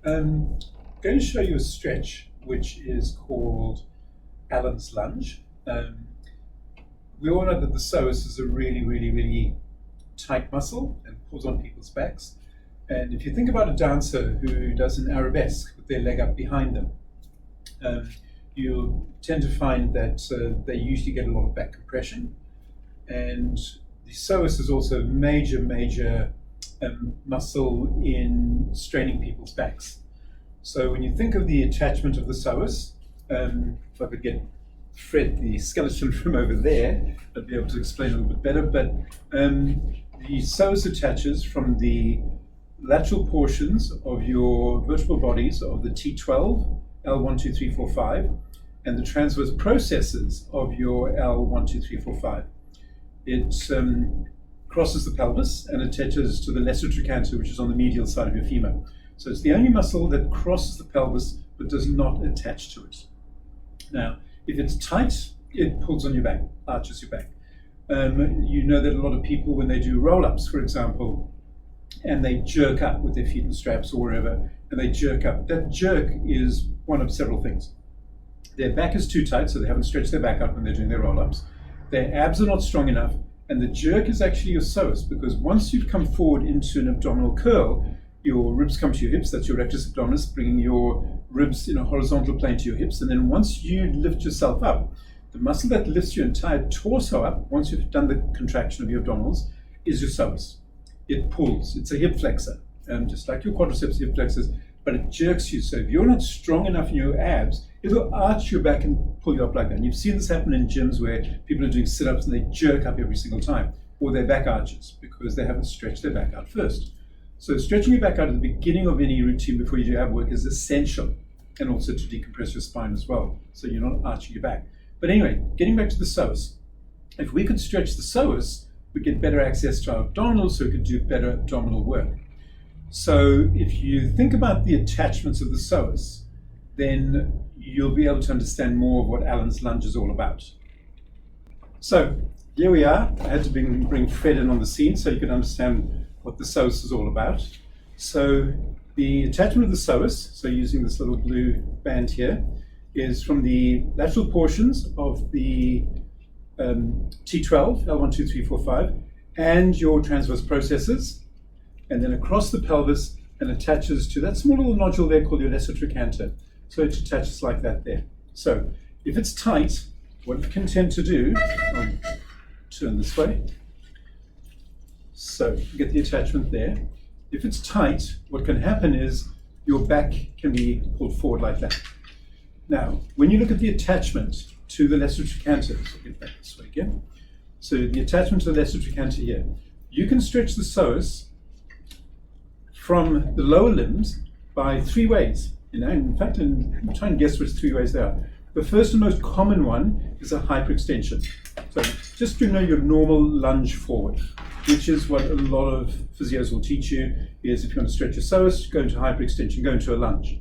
I'm going to show you a stretch which is called Allan's Lunge. We all know that the psoas is a really tight muscle and pulls on people's backs. And if you think about a dancer who does an arabesque with their leg up behind them, you'll tend to find that they usually get a lot of back compression. And the psoas is also a major muscle in straining people's backs. So when you think of the attachment of the psoas, if I could get Fred the skeleton from over there, I'd be able to explain a little bit better. But the psoas attaches from the lateral portions of your vertebral bodies of the T12, L1, 2, 3, 4, 5, and the transverse processes of your L1, 2, 3, 4, 5. It crosses the pelvis and attaches to the lesser trochanter, which is on the medial side of your femur. So it's the only muscle that crosses the pelvis but does not attach to it. Now, if it's tight, it pulls on your back, arches your back. You know that a lot of people, when they do roll-ups, for example, and they jerk up with their feet in straps or wherever, and they jerk up, that jerk is one of several things. Their back is too tight, so they haven't stretched their back out when they're doing their roll-ups. Their abs are not strong enough, and the jerk is actually your psoas, because once you've come forward into an abdominal curl, your ribs come to your hips, that's your rectus abdominis, bringing your ribs in a horizontal plane to your hips, and then once you lift yourself up, the muscle that lifts your entire torso up, once you've done the contraction of your abdominals, is your psoas. It pulls, it's a hip flexor, just like your quadriceps hip flexors, but it jerks you. So if you're not strong enough in your abs, it'll arch your back and pull you up like that. And you've seen this happen in gyms where people are doing sit-ups and they jerk up every single time, or their back arches because they haven't stretched their back out first. So stretching your back out at the beginning of any routine before you do ab work is essential, and also to decompress your spine as well, so you're not arching your back. But anyway, getting back to the psoas, if we could stretch the psoas, we get better access to our abdominals, so we could do better abdominal work. So if you think about the attachments of the psoas, then you'll be able to understand more of what Allan's Lunge is all about. So here we are. I had to bring Fred in on the scene so you can understand what the psoas is all about. So the attachment of the psoas, so using this little blue band here, is from the lateral portions of the T12, L1, 2, 3, 4, 5, and your transverse processes, and then across the pelvis and attaches to that small little nodule there called your lesser trochanter. So it attaches like that there. So if it's tight, what we can tend to do, I'll turn this way. So you get the attachment there. If it's tight, what can happen is your back can be pulled forward like that. Now, when you look at the attachment to the lesser trochanter, so get back this way again. So the attachment to the lesser trochanter here, you can stretch the psoas from the lower limbs by 3 ways. In fact, I'm trying to guess which 3 ways they are. The first and most common one is a hyperextension. So just to know your normal lunge forward, which is what a lot of physios will teach you, is if you want to stretch your psoas, go into hyperextension, go into a lunge.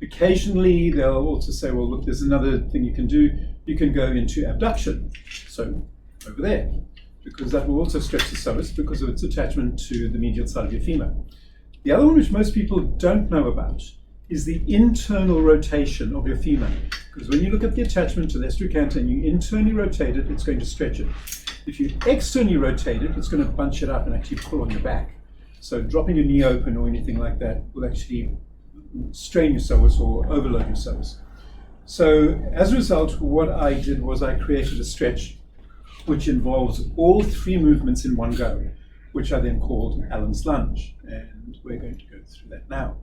Occasionally, they'll also say, well, look, there's another thing you can do. You can go into abduction. So over there, because that will also stretch the psoas because of its attachment to the medial side of your femur. The other one which most people don't know about is the internal rotation of your femur. Because when you look at the attachment to the lesser trochanter and you internally rotate it, it's going to stretch it. If you externally rotate it, it's going to bunch it up and actually pull on your back. So dropping your knee open or anything like that will actually strain your psoas or overload your psoas. So as a result, what I did was I created a stretch which involves all 3 movements in one go, which I then called Allan's Lunge. And we're going to go through that now.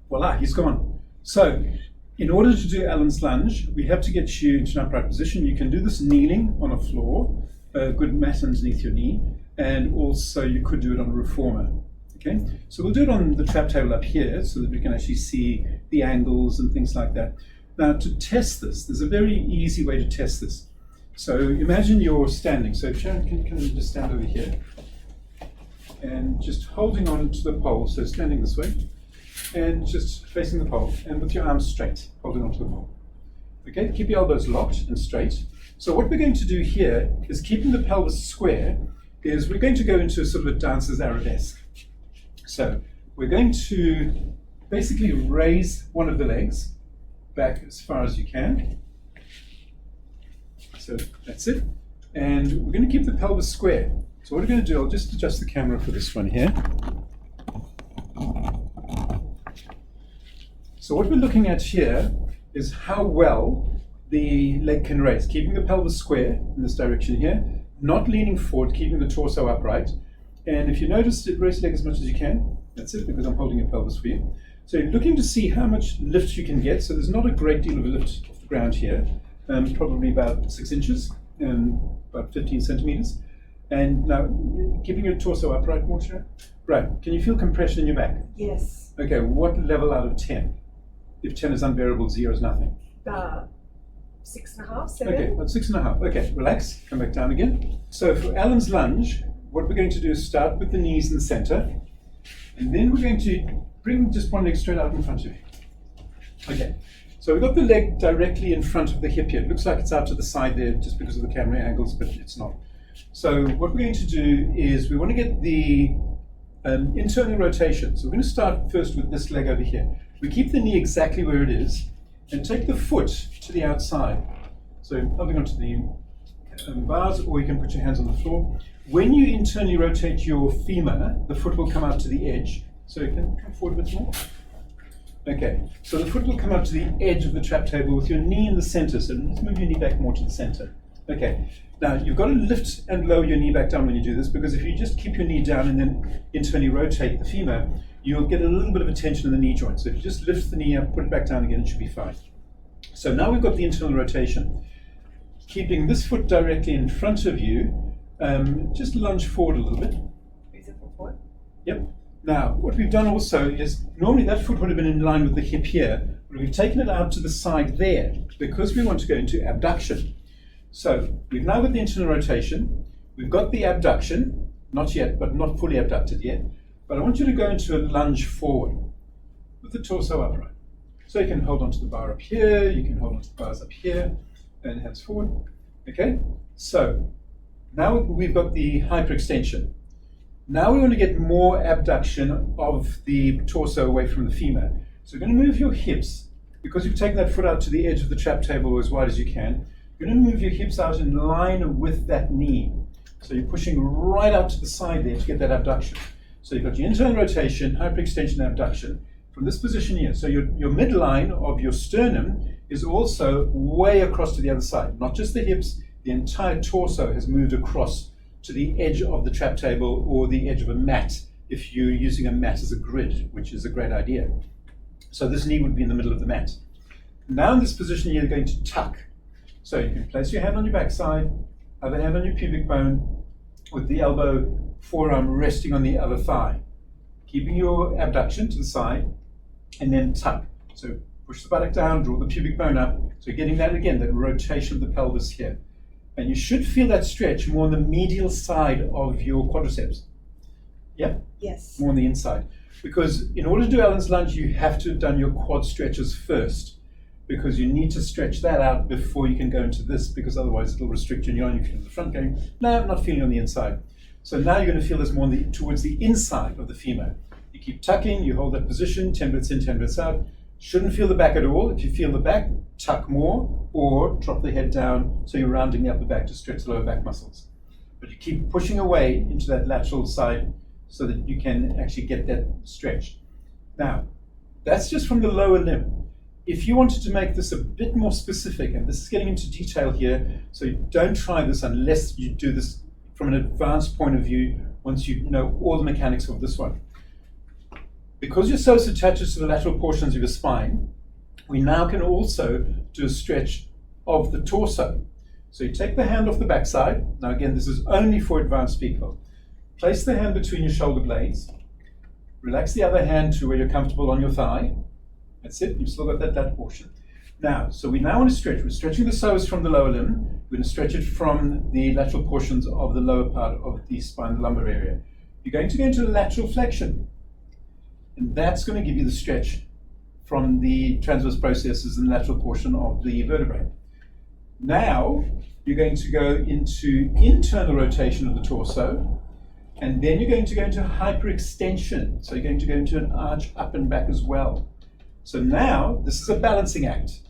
Voila, he's gone. So in order to do Allan's Lunge, we have to get you into an upright position. You can do this kneeling on a floor, a good mat underneath your knee, and also you could do it on a reformer. Okay, so we'll do it on the trap table up here so that we can actually see the angles and things like that. Now to test this, there's a very easy way to test this. So imagine you're standing. So Sharon, can you just stand over here? And just holding on to the pole, so standing this way, and just facing the pole, and with your arms straight, holding on to the pole. Okay, keep your elbows locked and straight. So what we're going to do here is, keeping the pelvis square, is we're going to go into a sort of a dancer's arabesque. So we're going to basically raise one of the legs back as far as you can. So that's it. And we're going to keep the pelvis square. So what we're going to do, I'll just adjust the camera for this one here. So what we're looking at here is how well the leg can raise, keeping the pelvis square in this direction here, not leaning forward, keeping the torso upright. And if you notice, raise the leg as much as you can. That's it, because I'm holding your pelvis for you. So you're looking to see how much lift you can get. So there's not a great deal of lift off the ground here, probably about 6 inches, about 15 centimeters. And now, keeping your torso upright, Morsha. Right, can you feel compression in your back? Yes. Okay, what level out of 10? If 10 is unbearable, 0 is nothing. 6.5, 7. Okay, about 6.5. Okay, relax, come back down again. So for Allan's lunge, what we're going to do is start with the knees in the center, and then we're going to bring just one leg straight out in front of you. Okay, so we've got the leg directly in front of the hip here. It looks like it's out to the side there just because of the camera angles, but it's not. So what we're going to do is we want to get the internal rotation. So we're going to start first with this leg over here. We keep the knee exactly where it is and take the foot to the outside. So holding onto the bars, or you can put your hands on the floor. When you internally rotate your femur, the foot will come out to the edge. So you can come forward a bit more. Okay, so the foot will come out to the edge of the trap table with your knee in the center. So let's move your knee back more to the center. Okay, now you've got to lift and lower your knee back down when you do this, because if you just keep your knee down and then internally rotate the femur, you'll get a little bit of a tension in the knee joint. So if you just lift the knee up, put it back down again, it should be fine. So now we've got the internal rotation. Keeping this foot directly in front of you, just lunge forward a little bit. Is it forward? Yep. Now, what we've done also is, normally that foot would have been in line with the hip here, but we've taken it out to the side there because we want to go into abduction. So we've now got the internal rotation, we've got the abduction, not yet, but not fully abducted yet, but I want you to go into a lunge forward with the torso upright. So you can hold onto the bar up here, you can hold onto the bars up here, and hands forward. Okay, so now we've got the hyperextension. Now we want to get more abduction of the torso away from the femur. So we're going to move your hips, because you've taken that foot out to the edge of the trap table as wide as you can. You're going to move your hips out in line with that knee. So you're pushing right out to the side there to get that abduction. So you've got your internal rotation, hyperextension, abduction from this position here. So your midline of your sternum is also way across to the other side. Not just the hips, the entire torso has moved across to the edge of the trap table or the edge of a mat if you're using a mat as a grid, which is a great idea. So this knee would be in the middle of the mat. Now in this position you're going to tuck. So you can place your hand on your backside, other hand on your pubic bone, with the elbow, forearm resting on the other thigh. Keeping your abduction to the side, and then tuck. So push the buttock down, draw the pubic bone up. So you're getting that again, that rotation of the pelvis here. And you should feel that stretch more on the medial side of your quadriceps. Yeah? Yes. More on the inside. Because in order to do Allan's lunge, you have to have done your quad stretches first, because you need to stretch that out before you can go into this, because otherwise it'll restrict you and you're only feeling the front going, no, I'm not feeling on the inside. So now you're going to feel this more towards the inside of the femur. You keep tucking, you hold that position, 10 breaths in, 10 breaths out. Shouldn't feel the back at all. If you feel the back, tuck more or drop the head down so you're rounding the upper back to stretch the lower back muscles. But you keep pushing away into that lateral side so that you can actually get that stretch. Now, that's just from the lower limb. If you wanted to make this a bit more specific, and this is getting into detail here, so you don't try this unless you do this from an advanced point of view once you know all the mechanics of this one. Because your psoas attaches to the lateral portions of your spine, we now can also do a stretch of the torso. So you take the hand off the backside. Now again, this is only for advanced people. Place the hand between your shoulder blades. Relax the other hand to where you're comfortable on your thigh. That's it, you've still got that portion. Now, so we now want to stretch. We're stretching the psoas from the lower limb. We're going to stretch it from the lateral portions of the lower part of the spine, the lumbar area. You're going to go into a lateral flexion. And that's going to give you the stretch from the transverse processes in the lateral portion of the vertebrae. Now, you're going to go into internal rotation of the torso. And then you're going to go into hyperextension. So you're going to go into an arch up and back as well. So now this is a balancing act.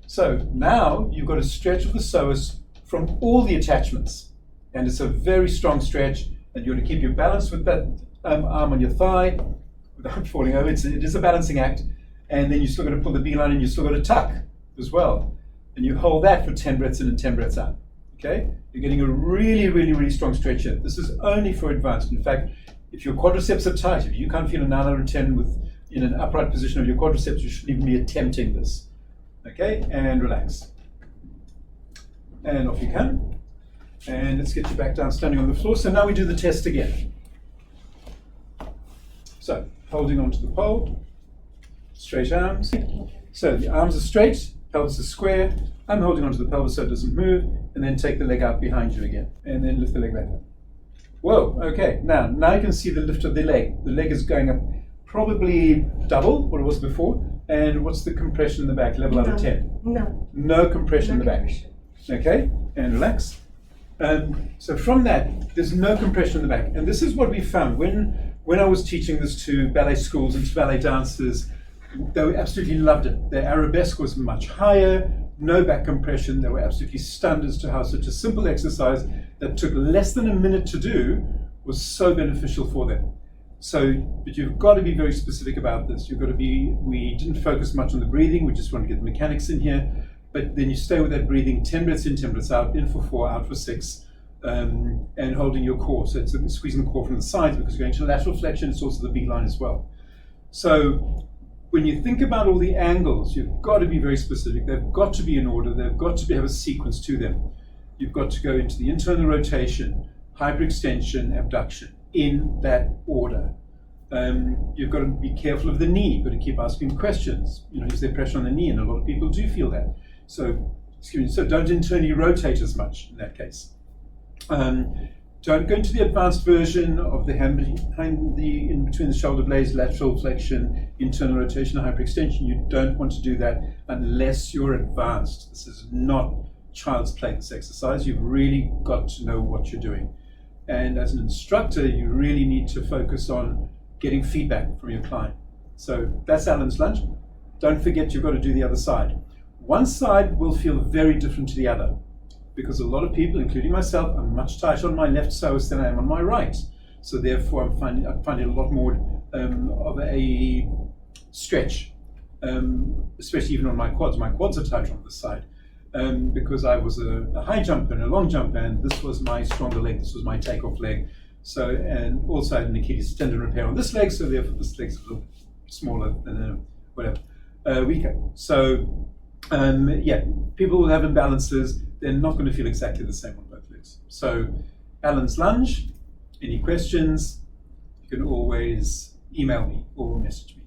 So now you've got a stretch of the psoas from all the attachments. And it's a very strong stretch. And you want to keep your balance with that arm on your thigh without falling over. It is a balancing act. And then you still got to pull the beeline and you still got to tuck as well. And you hold that for 10 breaths in and 10 breaths out. Okay? You're getting a really, really, really strong stretch here. This is only for advanced. In fact, if your quadriceps are tight, if you can't feel a 9 out of 10 in an upright position of your quadriceps, you shouldn't even be attempting this. Okay? And relax. And off you come. And let's get you back down standing on the floor. So now we do the test again. So, holding onto the pole, straight arms. So the arms are straight, pelvis is square. I'm holding onto the pelvis so it doesn't move, and then take the leg out behind you again, and then lift the leg back up. Whoa, okay, now you can see the lift of the leg. The leg is going up probably double what it was before. And what's the compression in the back, level out of 10? No. No compression in the back. Okay, and relax. So from that, there's no compression in the back. And this is what we found. When I was teaching this to ballet schools and to ballet dancers, they absolutely loved it. Their arabesque was much higher, no back compression. They were absolutely stunned as to how such a simple exercise that took less than a minute to do was so beneficial for them. So, but you've got to be very specific about this. We didn't focus much on the breathing. We just want to get the mechanics in here. But then you stay with that breathing, 10 breaths in, 10 breaths out, in for 4, out for 6, and holding your core. So it's squeezing the core from the sides because you're going to lateral flexion. It's also the beeline as well. So when you think about all the angles, you've got to be very specific. They've got to be in order. They've got to have a sequence to them. You've got to go into the internal rotation, hyperextension, abduction, in that order. You've got to be careful of the knee. You've got to keep asking questions. Is there pressure on the knee? And a lot of people do feel that. So don't internally rotate as much in that case. Don't go into the advanced version of the hand in between the shoulder blades, lateral flexion, internal rotation, hyperextension. You don't want to do that unless you're advanced. This is not child's play, this exercise. You've really got to know what you're doing. And as an instructor, you really need to focus on getting feedback from your client. So that's Allan's lunge. Don't forget you've got to do the other side. One side will feel very different to the other because a lot of people, including myself, are much tighter on my left psoas than I am on my right. So therefore, I'm finding a lot more of a stretch, especially even on my quads. My quads are tighter on this side because I was a high jumper and a long jumper, and this was my stronger leg. This was my takeoff leg. So, and also I had an Achilles tendon repair on this leg, so therefore this leg's a little smaller than weaker. So, yeah, people will have imbalances. They're not going to feel exactly the same on both legs. So, Allan's lunge. Any questions? You can always email me or message me.